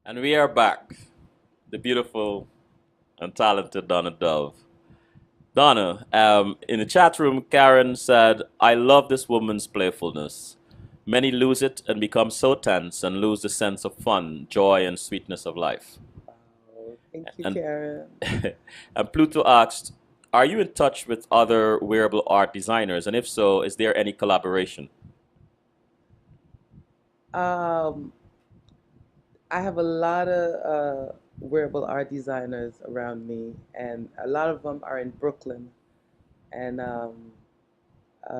And we are back. The beautiful and talented Donna Dove. Donna, in the chat room, Karen said, I love this woman's playfulness. Many lose it and become so tense and lose the sense of fun, joy, and sweetness of life. Wow, thank you, And, Karen. and Pluto asked, are you in touch with other wearable art designers? And if so, is there any collaboration? Um, I have a lot of wearable art designers around me, and a lot of them are in Brooklyn. And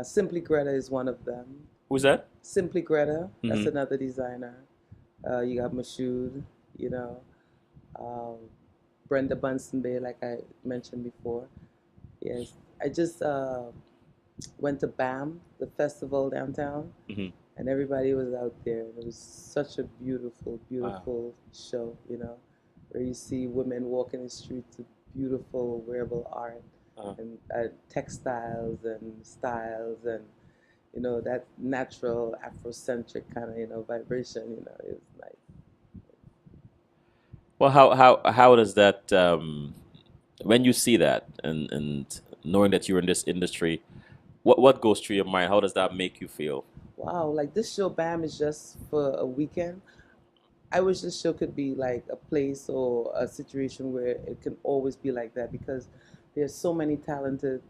Simply Greta is one of them. Who's that? Simply Greta, that's Mm-hmm. another designer. You got Mashoud, you know, um, Brenda Bunsen Bay, like I mentioned before. Yes, I just went to BAM, the festival downtown, Mm-hmm. and everybody was out there. It was such a beautiful, Wow. beautiful show, where you see women walking the streets with beautiful wearable art Uh, and textiles and styles and that natural Afrocentric kind of vibration. Is nice. well, how does that when you see that and knowing that you're in this industry, what goes through your mind? How does that make you feel? Wow, like this show BAM is just for a weekend. I wish this show could be like a place or a situation where it can always be like that because there's so many talented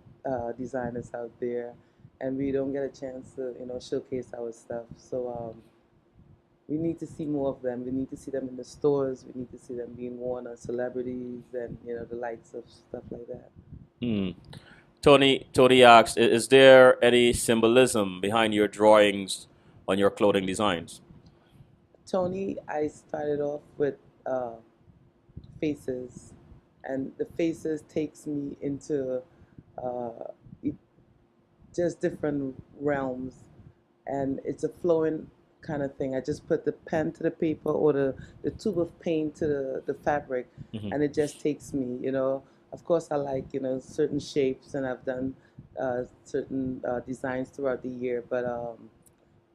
designers out there, and we don't get a chance to showcase our stuff. So we need to see more of them. We need to see them in the stores. We need to see them being worn on celebrities and the likes of stuff like that. Hmm. Tony asks, is there any symbolism behind your drawings on your clothing designs? Tony, I started off with uh, faces, and the faces takes me into uh, just different realms, and it's a flowing kind of thing. I just put the pen to the paper or the tube of paint to the fabric, Hmm. and it just takes me. Of course, I like certain shapes, and I've done certain designs throughout the year, but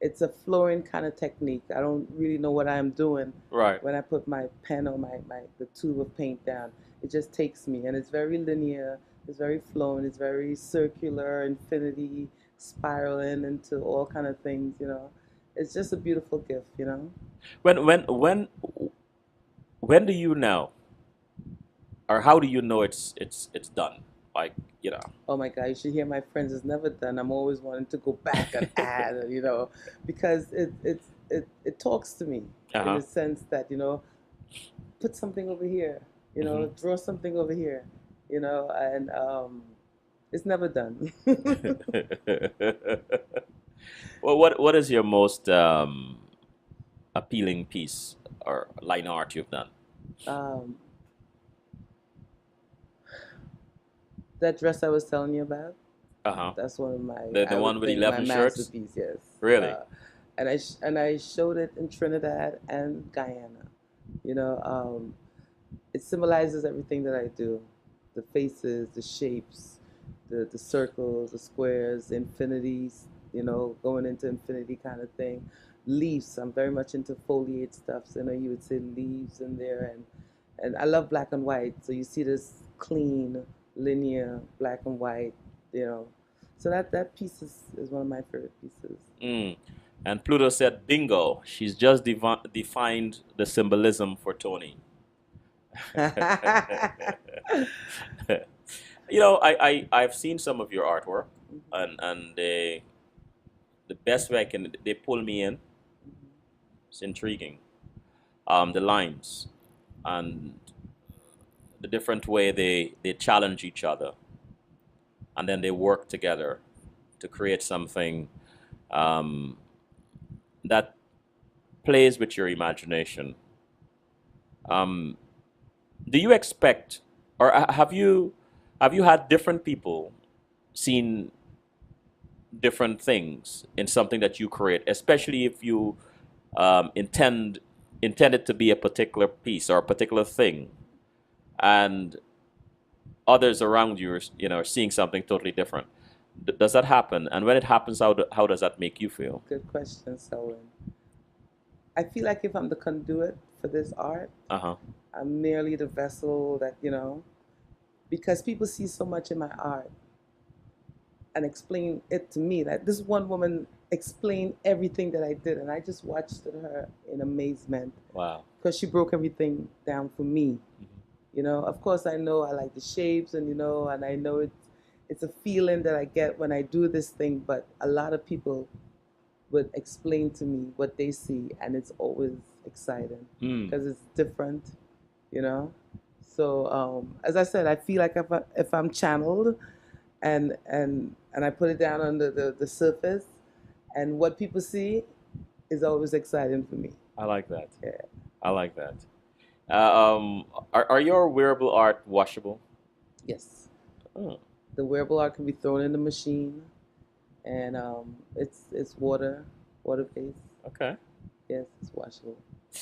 it's a flowing kind of technique. I don't really know what I'm doing Right. when I put my pen or my the tube of paint down. It just takes me, and it's very linear. It's very flowing. It's very circular, infinity, spiraling into all kind of things. It's just a beautiful gift. When when when when do you know, or how do you know it's done? Like you know. Oh my God, you should hear my friends. It's never done. I'm always wanting to go back and add, because it talks to me in Uh the sense that put something over here, huh. draw something over here, and it's never done. Well, what is your most appealing piece or line art you've done? um, that dress I was telling you about, Uh huh. that's one of my, The I one would with think, my 11 shirts? masterpiece. Yes, Really? uh, and I showed it in Trinidad and Guyana. You know, it symbolizes everything that I do: the faces, the shapes, the circles, the squares, the infinities. Going into infinity kind of thing. Leaves. I'm very much into foliate stuff. So you would say leaves in there, and I love black and white. So you see this clean, linear black and white. You know, so that piece is one of my favorite pieces. Mm. And Pluto said, "Bingo! She's just defined the symbolism for Tony." I've seen some of your artwork, and the best way they pull me in. It's intriguing. The lines and the different way they challenge each other, and then they work together to create something um, that plays with your imagination. Um, do you expect, or have you had different people seen different things in something that you create, especially if you intend it to be a particular piece or a particular thing, and others around you are seeing something totally different. Does that happen? And when it happens, how does that make you feel? Good question, Selwyn. I feel like if I'm the conduit for this art, Uh-huh. I'm merely the vessel that, because people see so much in my art and explain it to me. That this one woman explained everything that I did, and I just watched her in amazement Wow. because she broke everything down for me. Mhm. Of course, I know I like the shapes, and I know it's a feeling that I get when I do this thing. But a lot of people would explain to me what they see, and it's always exciting Mm. because it's different, you know. So as I said, I feel like if I'm channeled and I put it down on the surface, and what people see is always exciting for me. I like that. Yeah. I like that. Are your wearable art washable? Yes. Oh, The wearable art can be thrown in the machine, and it's water based. okay. Yes, it's washable,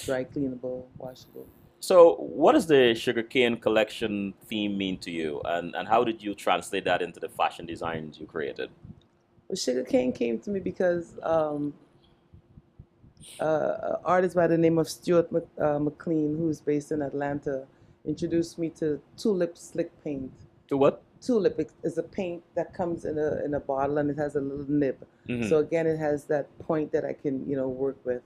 dry cleanable, washable. So, what does the sugarcane collection theme mean to you, and how did you translate that into the fashion designs you created? Well, sugarcane came to me because an artist by the name of McLean, who's based in Atlanta, introduced me to tulip slick paint. To what? Tulip is a paint that comes in a bottle, and it has a little nib. Mm-hmm. So again, it has that point that I can work with,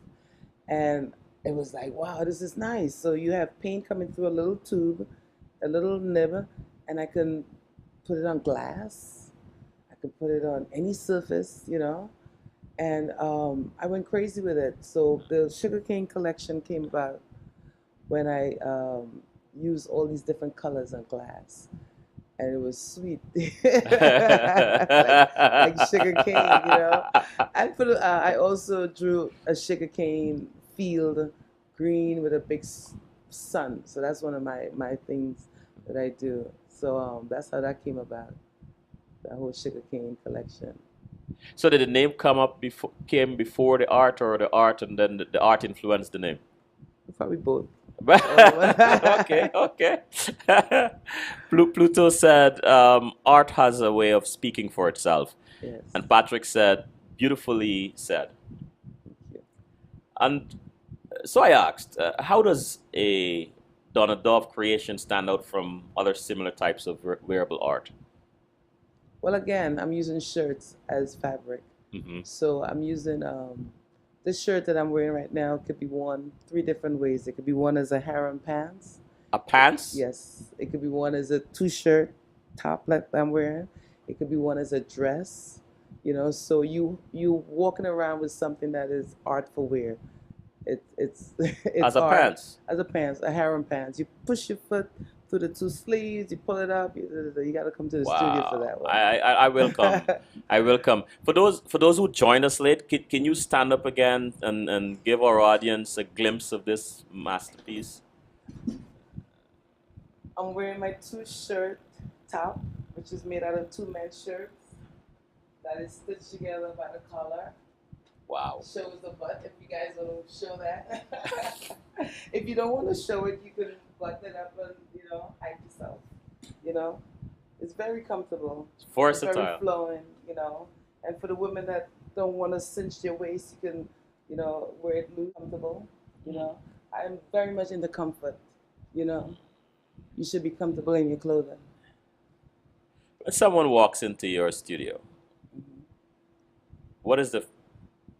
and it was like, wow, this is nice. So you have paint coming through a little tube, a little nib, and I can put it on glass. I can put it on any surface. And I went crazy with it. So the sugarcane collection came about when I used all these different colors on glass, and it was sweet, like sugar cane. And I also drew a sugar cane field, green with a big sun. So that's one of my things that I do. So that's how that came about. The whole sugar cane collection. So did the name come up before came before the art, or the art and then the art influenced the name? Probably both. Okay, okay. Pluto said, art has a way of speaking for itself. Yes. And Patrick said, beautifully said. Thank you. And so I asked, how does a Donna Dove creation stand out from other similar types of wearable art? Well, again, I'm using shirts as fabric. Hmm. So I'm using this shirt that I'm wearing right now could be worn three different ways. It could be worn as a harem pants. A pants? Yes. It could be worn as a two-shirt top like I'm wearing. It could be worn as a dress. So you walking around with something that is artful wear. It's it's As a art pants? as a pants, a harem pants. You push your foot through the two sleeves, you pull it up. You got to come to the studio for Wow. that one. I will come. I will come. For those who joined us late, can you stand up again and give our audience a glimpse of this masterpiece? I'm wearing my two-shirt top, which is made out of two men's shirts that is stitched together by the collar. Wow. Shows the butt if you guys want to show that. If you don't want to show it, you can button it up and hide yourself. You know, it's very comfortable. It's very Versatile. flowing. And for the women that don't want to cinch their waist, you can wear it loose, comfortable. I'm very much into comfort. You know, you should be comfortable in your clothing. When someone walks into your studio, Mhm. what is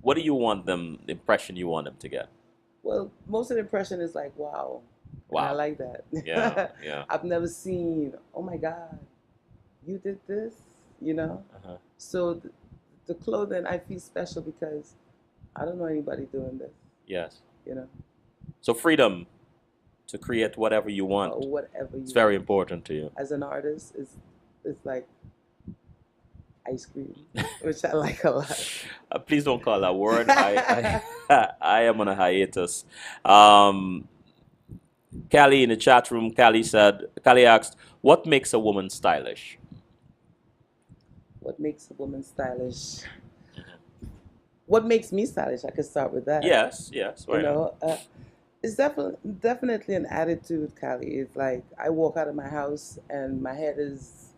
what do you want them, the impression you want them to get? Well, most of the impression is like, wow. And I Wow. like that. Yeah, yeah. I've never seen, oh my God, you did this. Uh-huh. So the clothing, I feel special because I don't know anybody doing this, Yes. you know, So freedom to create whatever you or want. whatever It's you very want. important to you. As an artist, it's like ice cream, which I like a lot. Please don't call that word. I am on a hiatus. Um, Callie in the chat room, Callie asked, what makes a woman stylish? What makes a woman stylish? What makes me stylish? I could start with that. Yes, yes, You why not? know, it's definitely an attitude, Callie. It's like I walk out of my house and my head is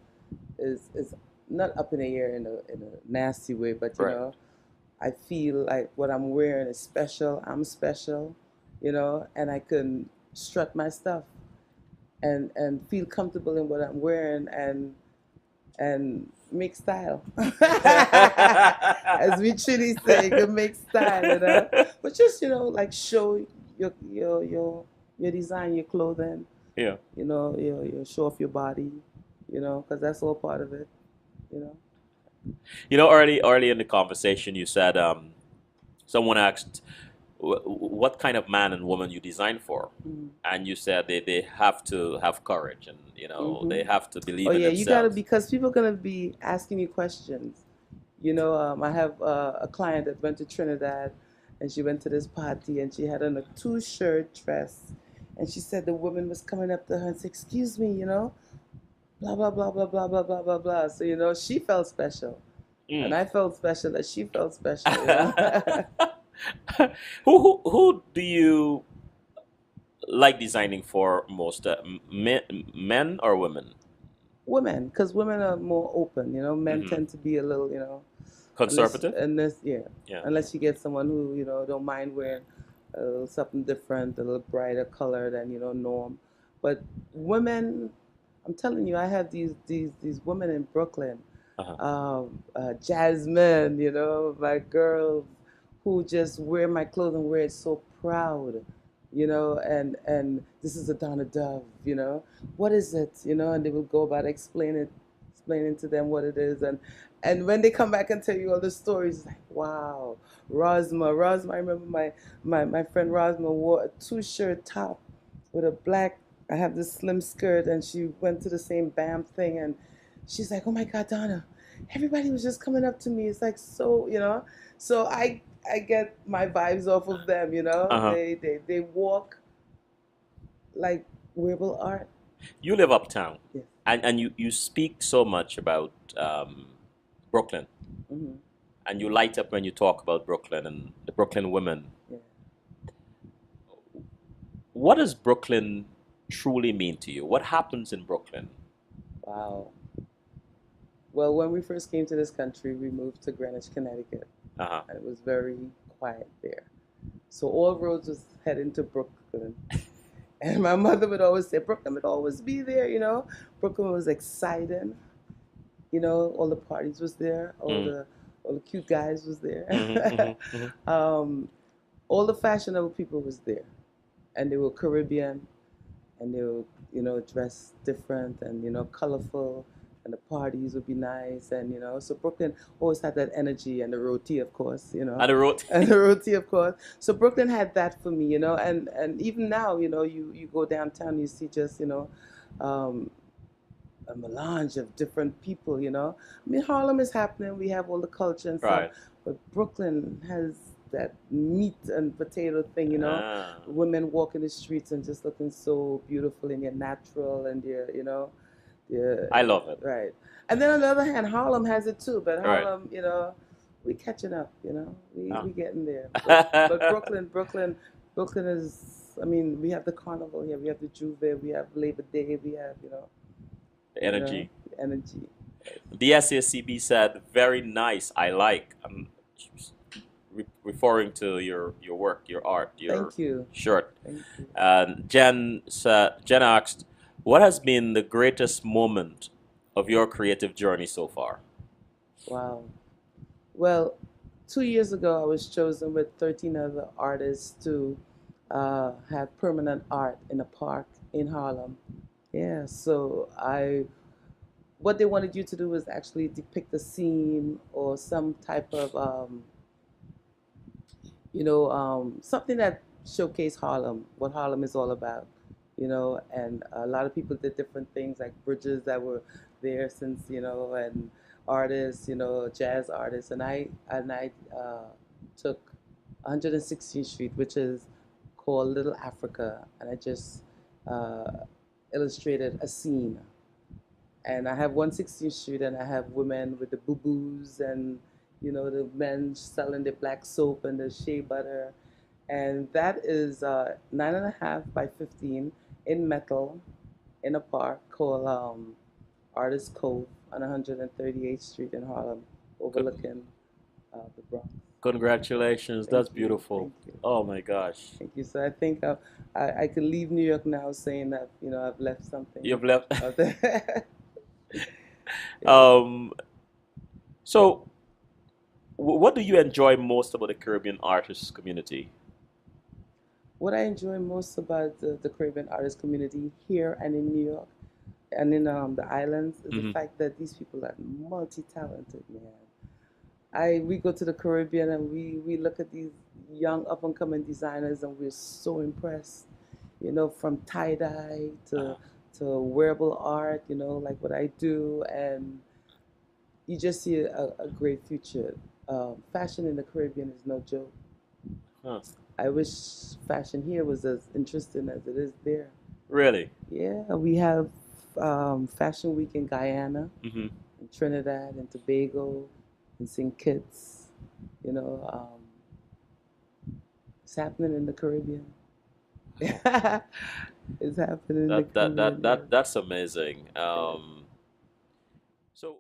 not up in the air in a nasty way, but Right. I feel like what I'm wearing is special. I'm special, and I can strut my stuff and feel comfortable in what I'm wearing and make style. As we truly say, you can make style. But just, like show your design, your clothing, Yeah. your show off your body, because that's all part of it, you know. Early in the conversation, you said someone asked what kind of man and woman you design for, Mm. and you said they have to have courage, and Mm-hmm. they have to Oh believe in yeah, you gotta, themselves. because people are gonna be asking you questions. I have a client that went to Trinidad, and she went to this party, and she had on a two-shirt dress, and she said the woman was coming up to her and said, "Excuse me, blah blah blah blah blah blah blah blah blah." So she felt special, and Mm. I felt special that she felt special. Who do you like designing for most? Men or women? Women, because women are more open. Men Hmm. tend to be a little, unless Conservative? unless yeah, Yeah. unless you get someone who don't mind wearing a little something different, a little brighter color than norm. But women, I'm telling you, I have these women in Brooklyn, Uh-huh. Jasmine, my girls who just wear my clothing, wear it so proud, and this is a Donna Dove, what is it, and they will go about explaining to them what it is, and when they come back and tell you all the stories, it's like, wow. Rosma, I remember my friend Rosma wore a two-shirt top with a black, I have this slim skirt, and she went to the same BAM thing, and she's like, oh my God, Donna, everybody was just coming up to me. It's like, so I get my vibes off of them, Uh-huh. they walk like wearable art. You live uptown, Yes. and you speak so much about Brooklyn, Hmm. and you light up when you talk about Brooklyn and the Brooklyn women. Yeah. What does Brooklyn truly mean to you? What happens in Brooklyn? Wow. Well, when we first came to this country, we moved to Greenwich, Connecticut, Uh-huh. and it was very quiet there. So all roads was heading to Brooklyn. And my mother would always say, Brooklyn would always be there. Brooklyn was exciting. All the parties was there, Mm. all the cute guys was Hmm. there. Hmm. um, all the fashionable people was there, and they were Caribbean, and they were dressed different and colorful, and the parties would be nice, and so Brooklyn always had that energy, and the roti, of course, And the road. and the roti, of course. So Brooklyn had that for me, and even now, you go downtown, you see just um, a melange of different people. I mean, Harlem is happening. We have all the culture and stuff, Right. but Brooklyn has that meat and potato thing. Ah. Women walking the streets and just looking so beautiful in your natural and your I love it. right. And then on the other hand, Harlem has it too. But All right. Harlem, we catching up. We Ah. getting there. But Brooklyn is. I mean, we have the carnival here. We have the Juve. We have Labor Day. We have The energy. energy. The SACB said, "Very nice. I like." I'm referring to your work, your art, your Thank you. shirt. Thank you. And Jen asked, "What has been the greatest moment of your creative journey so far?" Wow. Well, 2 years ago, I was chosen with 13 other artists to have permanent art in a park in Harlem. Yeah, so what they wanted you to do was actually depict a scene or some type of, something that showcased Harlem, what Harlem is all about, and a lot of people did different things like bridges that were there since, and artists, jazz artists, and I took 116th Street, which is called Little Africa, and I just uh, illustrated a scene. And I have 116th Street, and I have women with the boo-boos, and the men selling the black soap and the shea butter, and that is 9.5 by 15 in metal in a park called Artist Cove on 138th Street in Harlem, Good. overlooking the Bronx. Congratulations. Thank That's you, beautiful. thank you, Oh my gosh. thank you. So I think I could leave New York now saying that I've left something You've left. out there. Yeah. um, so, what do you enjoy most about the Caribbean artists community? What I enjoy most about the Caribbean artist community here and in New York and in the islands is the Hmm. fact that these people are multi-talented, man. We go to the Caribbean and we look at these young up and coming designers and we're so impressed. From tie dye Uh, to wearable art, like what I do, and you just see a great future. Fashion in the Caribbean is no joke. huh. I wish fashion here was as interesting as it is there. Really? Yeah, we have Fashion Week in Guyana, Hmm. in Trinidad and Tobago, in St. Kitts. You know, um, it's happening in the Caribbean. It's happening in the That that that Caribbean, that that's amazing. yes. So.